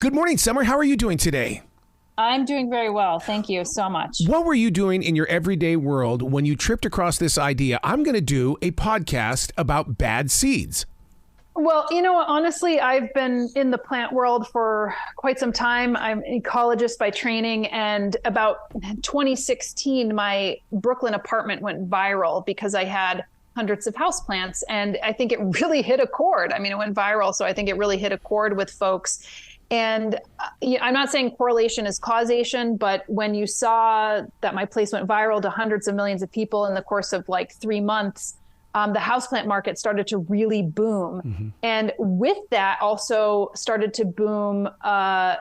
Good morning, Summer. How are you doing today? I'm doing very well. Thank you so much. What were you doing in your everyday world when you tripped across this idea? I'm going to do a podcast about bad seeds. Well, honestly, I've been in the plant world for quite some time. I'm an ecologist by training, and about 2016, my Brooklyn apartment went viral because I had hundreds of houseplants, and I think it really hit a chord. I mean, it went viral, so I think it really hit a chord with folks. And I'm not saying correlation is causation, but when you saw that my place went viral to hundreds of millions of people in the course of like 3 months, the houseplant market started to really boom. Mm-hmm. And with that also started to boom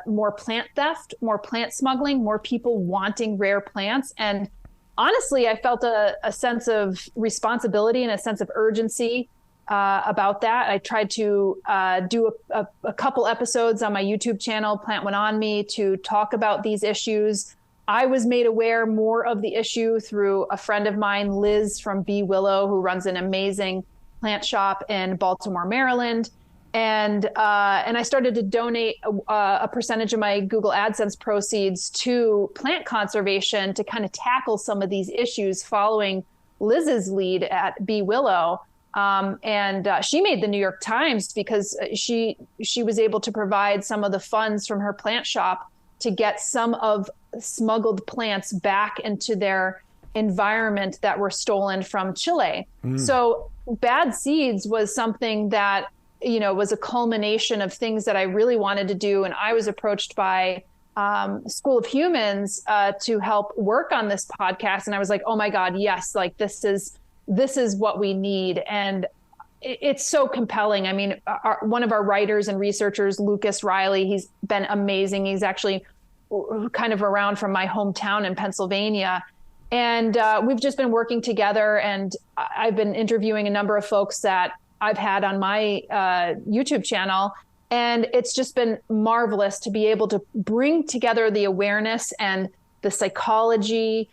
more plant theft, more plant smuggling, more people wanting rare plants. And honestly, I felt a sense of responsibility and a sense of urgency about that. I tried to do a couple episodes on my YouTube channel, Plant One On Me, to talk about these issues. I was made aware more of the issue through a friend of mine, Liz from Bee Willow, who runs an amazing plant shop in Baltimore, Maryland. And I started to donate a percentage of my Google AdSense proceeds to plant conservation to kind of tackle some of these issues following Liz's lead at Bee Willow. And she made the New York Times because she was able to provide some of the funds from her plant shop to get some of smuggled plants back into their environment that were stolen from Chile. So bad seeds was something that, was a culmination of things that I really wanted to do. And I was approached by School of Humans to help work on this podcast. And I was like, oh my God, yes, like this is what we need. And it's so compelling. I mean, one of our writers and researchers, Lucas Riley, he's been amazing. He's actually kind of around from my hometown in Pennsylvania. And we've just been working together. And I've been interviewing a number of folks that I've had on my YouTube channel. And it's just been marvelous to be able to bring together the awareness and the psychology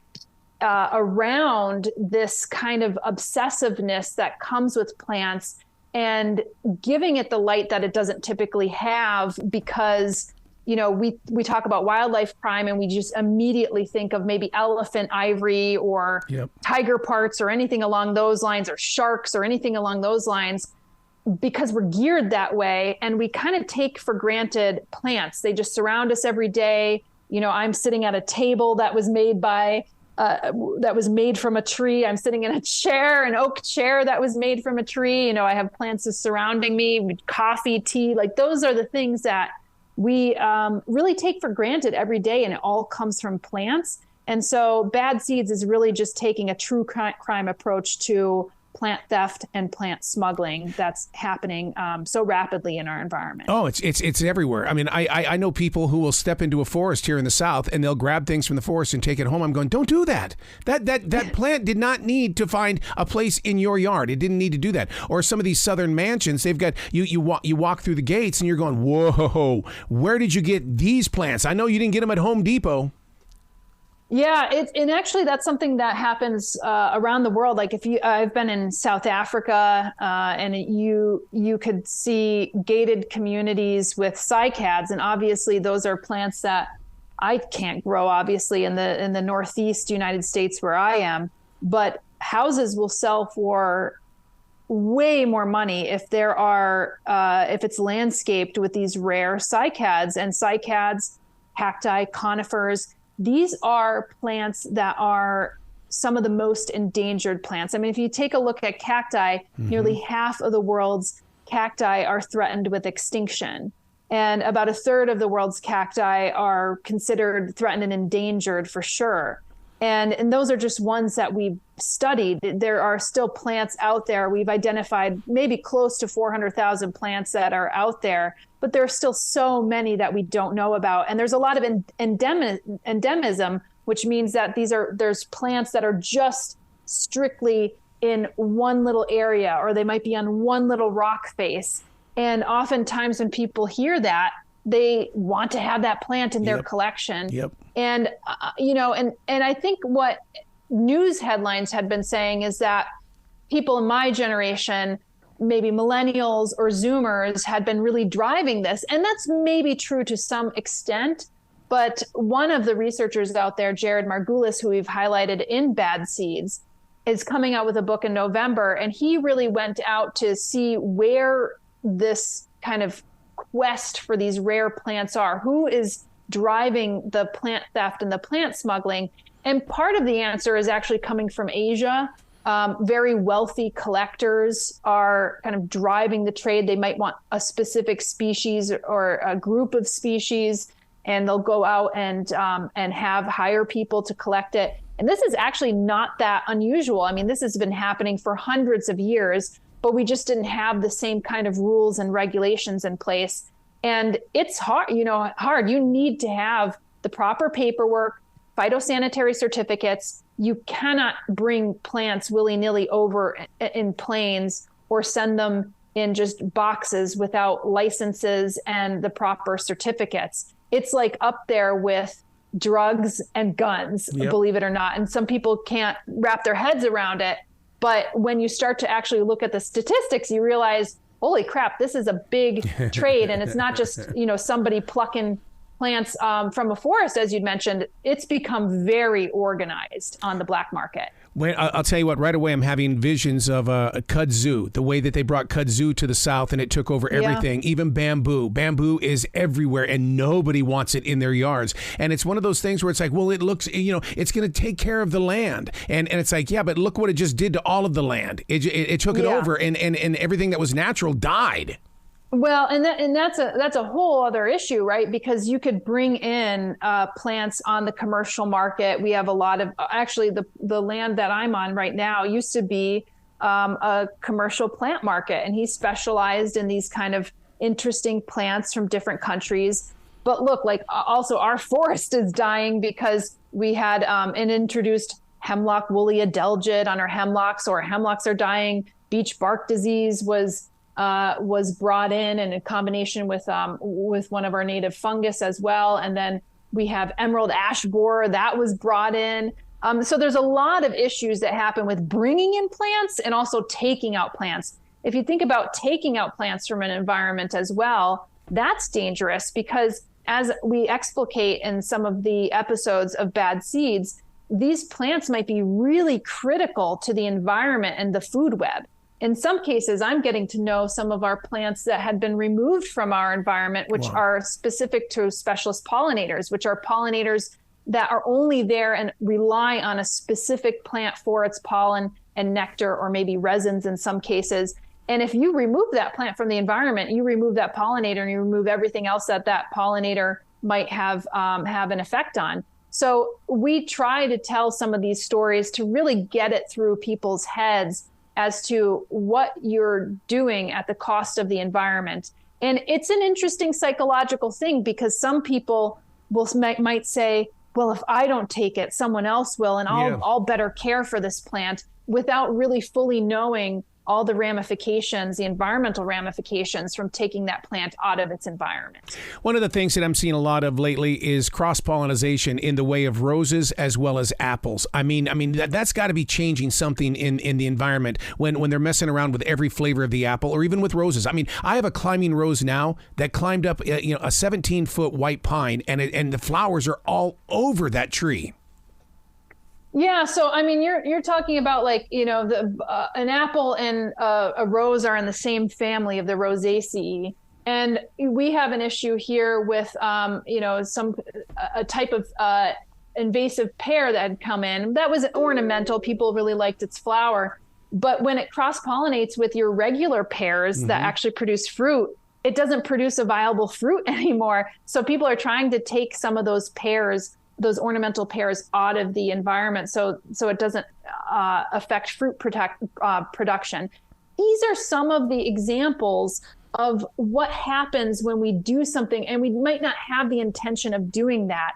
around this kind of obsessiveness that comes with plants and giving it the light that it doesn't typically have, because we talk about wildlife crime and we just immediately think of maybe elephant ivory or tiger parts or anything along those lines, or sharks or anything along those lines, because we're geared that way and we kind of take for granted plants. They just surround us every day. I'm sitting at a table that was made from a tree. I'm sitting in a chair, an oak chair that was made from a tree. I have plants surrounding me, coffee, tea. Like those are the things that we really take for granted every day, and it all comes from plants. And so bad seeds is really just taking a true crime approach to plant theft and plant smuggling that's happening so rapidly in our environment. Oh, it's everywhere. I mean, I know people who will step into a forest here in the South and they'll grab things from the forest and take it home. I'm going, don't do that. That plant did not need to find a place in your yard. It didn't need to do that. Or some of these southern mansions, they've got you walk through the gates and you're going, whoa, where did you get these plants? I know you didn't get them at Home Depot. Yeah, and actually that's something that happens around the world. Like I've been in South Africa, and you could see gated communities with cycads, and obviously those are plants that I can't grow, obviously in the Northeast United States where I am. But houses will sell for way more money if it's landscaped with these rare cycads. And cycads, cacti, conifers. These are plants that are some of the most endangered plants. I mean, if you take a look at cacti, nearly half of the world's cacti are threatened with extinction. And about a third of the world's cacti are considered threatened and endangered for sure. And those are just ones that we've studied. There are still plants out there. We've identified maybe close to 400,000 plants that are out there, but there are still so many that we don't know about. And there's a lot of endemism, which means that there's plants that are just strictly in one little area, or they might be on one little rock face. And oftentimes when people hear that, they want to have that plant in their collection. And, and I think what news headlines had been saying is that people in my generation maybe millennials or Zoomers had been really driving this. And that's maybe true to some extent. But one of the researchers out there, Jared Margulis, who we've highlighted in Bad Seeds, is coming out with a book in November. And he really went out to see where this kind of quest for these rare plants are, who is driving the plant theft and the plant smuggling. And part of the answer is actually coming from Asia. Very wealthy collectors are kind of driving the trade. They might want a specific species or a group of species, and they'll go out and hire people to collect it. And this is actually not that unusual. I mean, this has been happening for hundreds of years, but we just didn't have the same kind of rules and regulations in place. And it's hard, You need to have the proper paperwork, phytosanitary certificates. You cannot bring plants willy-nilly over in planes or send them in just boxes without licenses and the proper certificates. It's like up there with drugs and guns, believe it or not. And some people can't wrap their heads around it. But when you start to actually look at the statistics, you realize, holy crap, this is a big trade. And it's not just, somebody plucking plants from a forest, as you'd mentioned. It's become very organized on the black market. I'll tell you what, right away I'm having visions of a kudzu, the way that they brought kudzu to the South and it took over everything, even bamboo. Bamboo is everywhere and nobody wants it in their yards. And it's one of those things where it's like, well, it looks, it's going to take care of the land. And it's like, yeah, but look what it just did to all of the land. It took it over and everything that was natural died. Well, and that's a whole other issue, right? Because you could bring in plants on the commercial market. We have a lot of, actually, the land that I'm on right now used to be a commercial plant market, and he specialized in these kind of interesting plants from different countries. But look, like also our forest is dying because we had an introduced hemlock woolly adelgid on our hemlocks, or hemlocks are dying. Beech bark disease was brought in combination with one of our native fungus as well. And then we have emerald ash borer that was brought in. So there's a lot of issues that happen with bringing in plants and also taking out plants. If you think about taking out plants from an environment as well, that's dangerous, because as we explicate in some of the episodes of Bad Seeds, these plants might be really critical to the environment and the food web. In some cases, I'm getting to know some of our plants that had been removed from our environment, which are specific to specialist pollinators, which are pollinators that are only there and rely on a specific plant for its pollen and nectar, or maybe resins in some cases. And if you remove that plant from the environment, you remove that pollinator and you remove everything else that pollinator might have an effect on. So we try to tell some of these stories to really get it through people's heads as to what you're doing at the cost of the environment. And it's an interesting psychological thing, because some people might say, well, if I don't take it, someone else will, and I'll better care for this plant, without really fully knowing all the ramifications, the environmental ramifications from taking that plant out of its environment. One of the things that I'm seeing a lot of lately is cross-pollination in the way of roses as well as apples. I mean that's got to be changing something in the environment when they're messing around with every flavor of the apple, or even with roses. I mean, I have a climbing rose now that climbed up a 17-foot white pine, and the flowers are all over that tree. Yeah, so I mean, you're talking about an apple and a rose are in the same family of the Rosaceae, and we have an issue here with a type of invasive pear that had come in. That was ornamental. People really liked its flower, but when it cross-pollinates with your regular pears that actually produce fruit, it doesn't produce a viable fruit anymore. So people are trying to take some of those pears, those ornamental pears, out of the environment so it doesn't affect fruit production. These are some of the examples of what happens when we do something and we might not have the intention of doing that.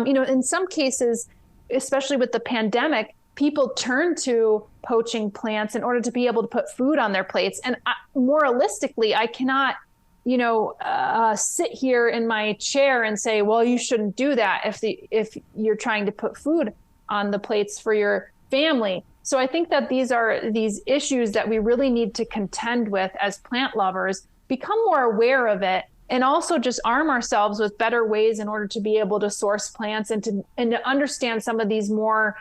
In some cases, especially with the pandemic, people turn to poaching plants in order to be able to put food on their plates. And moralistically, I cannot sit here in my chair and say, well, you shouldn't do that if you're trying to put food on the plates for your family. So I think that these are these issues that we really need to contend with as plant lovers, become more aware of it, and also just arm ourselves with better ways in order to be able to source plants and to understand some of these more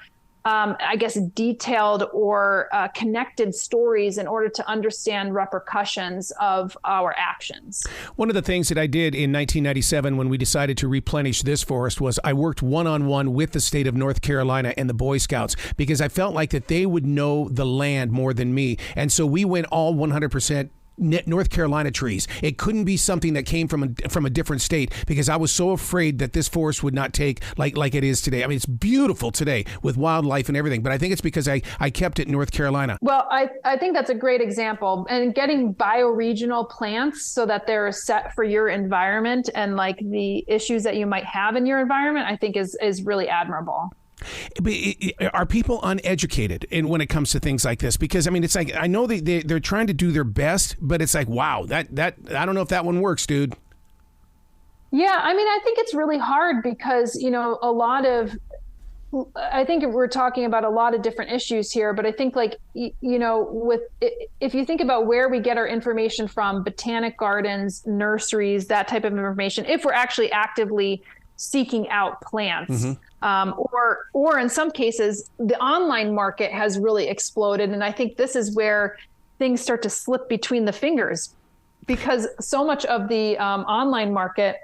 I guess, detailed or connected stories in order to understand repercussions of our actions. One of the things that I did in 1997 when we decided to replenish this forest was I worked one-on-one with the state of North Carolina and the Boy Scouts, because I felt like that they would know the land more than me. And so we went all 100% North Carolina trees. It couldn't be something that came from a different state, because I was so afraid that this forest would not take like it is today. I mean, it's beautiful today with wildlife and everything, but I think it's because I kept it in North Carolina. Well, I think that's a great example. And getting bioregional plants so that they're set for your environment and like the issues that you might have in your environment, I think is really admirable. Are people uneducated when it comes to things like this? Because I mean, it's like, I know they're trying to do their best, but it's like, wow, that I don't know if that one works, dude. Yeah, I mean, I think it's really hard because, I think we're talking about a lot of different issues here, but I think if you think about where we get our information from, botanic gardens, nurseries, that type of information, if we're actually actively seeking out plants. Or in some cases, the online market has really exploded. And I think this is where things start to slip between the fingers, because so much of the online market,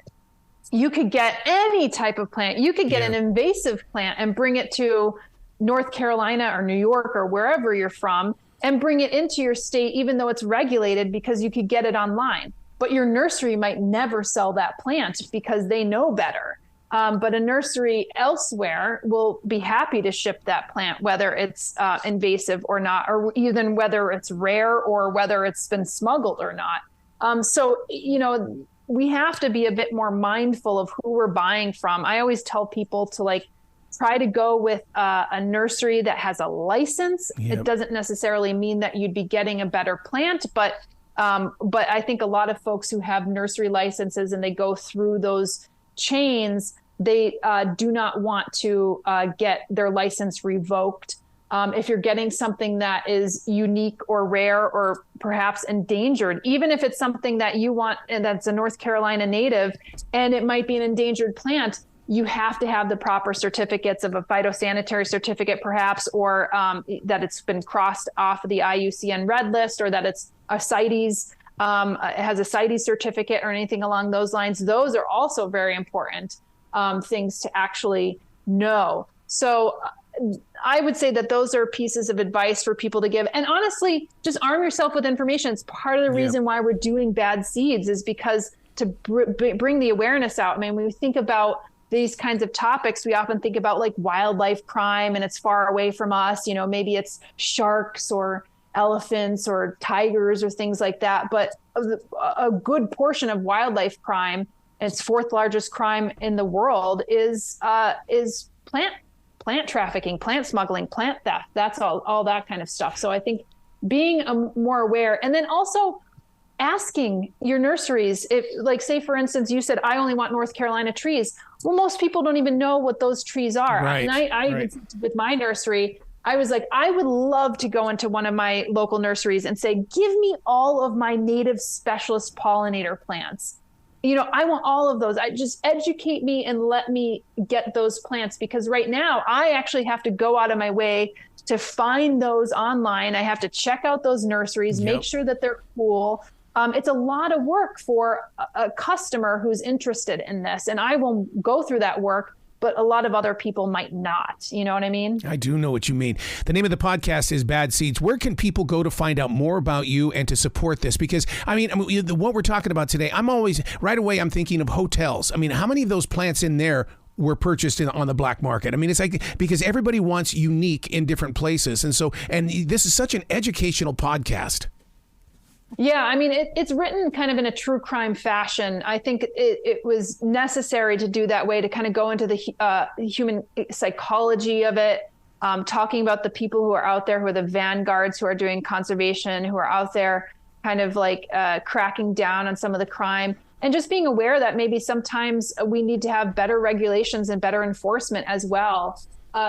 you could get any type of plant. You could get an invasive plant and bring it to North Carolina or New York or wherever you're from and bring it into your state, even though it's regulated, because you could get it online. But your nursery might never sell that plant because they know better. But a nursery elsewhere will be happy to ship that plant, whether it's invasive or not, or even whether it's rare or whether it's been smuggled or not. So, we have to be a bit more mindful of who we're buying from. I always tell people to try to go with a nursery that has a license. Yep. It doesn't necessarily mean that you'd be getting a better plant, but I think a lot of folks who have nursery licenses and they go through those chains, they do not want to get their license revoked. If you're getting something that is unique or rare or perhaps endangered, even if it's something that you want and that's a North Carolina native and it might be an endangered plant, you have to have the proper certificates of a phytosanitary certificate, perhaps, or that it's been crossed off of the IUCN Red List, or that it's a CITES, has a CITES certificate or anything along those lines. Those are also very important things to actually know. So I would say that those are pieces of advice for people to give. And honestly, just arm yourself with information. It's part of the reason why we're doing Bad Seeds, is because to bring the awareness out. I mean, when we think about these kinds of topics, we often think about like wildlife crime and it's far away from us. Maybe it's sharks or elephants or tigers or things like that. But a good portion of wildlife crime, its fourth largest crime in the world, is plant trafficking, plant smuggling, plant theft. That's all that kind of stuff. So I think being more aware, and then also asking your nurseries, if, like, say, for instance, you said, I only want North Carolina trees. Well, most people don't even know what those trees are. Right. And I with my nursery, I was like, I would love to go into one of my local nurseries and say, give me all of my native specialist pollinator plants. I want all of those. Just educate me and let me get those plants, because right now I actually have to go out of my way to find those online. I have to check out those nurseries, make sure that they're cool. It's a lot of work for a customer who's interested in this, and I will go through that work, but a lot of other people might not. You know what I mean? I do know what you mean. The name of the podcast is Bad Seeds. Where can people go to find out more about you and to support this? Because, I mean, what we're talking about today, I'm thinking of hotels. I mean, how many of those plants in there were purchased on the black market? I mean, it's like, because everybody wants unique in different places. And this is such an educational podcast. Yeah, I mean, it's written kind of in a true crime fashion. I think it was necessary to do that way, to kind of go into the human psychology of it, talking about the people who are out there, who are the vanguards, who are doing conservation, who are out there kind of like cracking down on some of the crime, and just being aware that maybe sometimes we need to have better regulations and better enforcement as well.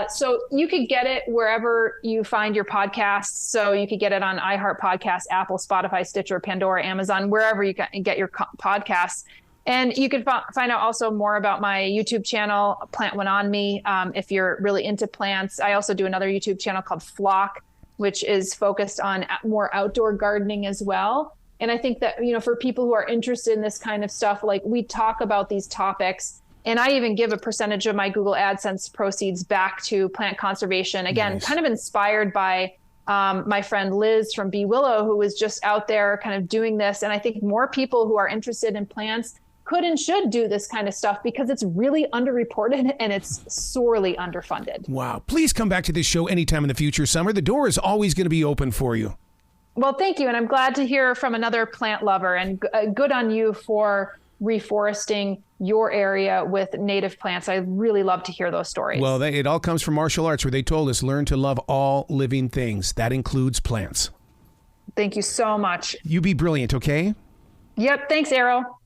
So you could get it wherever you find your podcasts. So you could get it on iHeart Podcasts, Apple, Spotify, Stitcher, Pandora, Amazon, wherever you can get your podcasts. And you can find out also more about my YouTube channel, Plant One On Me, if you're really into plants. I also do another YouTube channel called Flock, which is focused on more outdoor gardening as well. And I think that, for people who are interested in this kind of stuff, like we talk about these topics, and I even give a percentage of my Google AdSense proceeds back to plant conservation. Again, Kind of inspired by my friend Liz from Bee Willow, who was just out there kind of doing this. And I think more people who are interested in plants could and should do this kind of stuff because it's really underreported and it's sorely underfunded. Wow. Please come back to this show anytime in the future, Summer. The door is always going to be open for you. Well, thank you. And I'm glad to hear from another plant lover, and good on you for reforesting your area with native plants. I really love to hear those stories. Well, it all comes from martial arts, where they told us learn to love all living things. That includes plants. Thank you so much. You be brilliant, okay? Yep. Thanks, Arrow.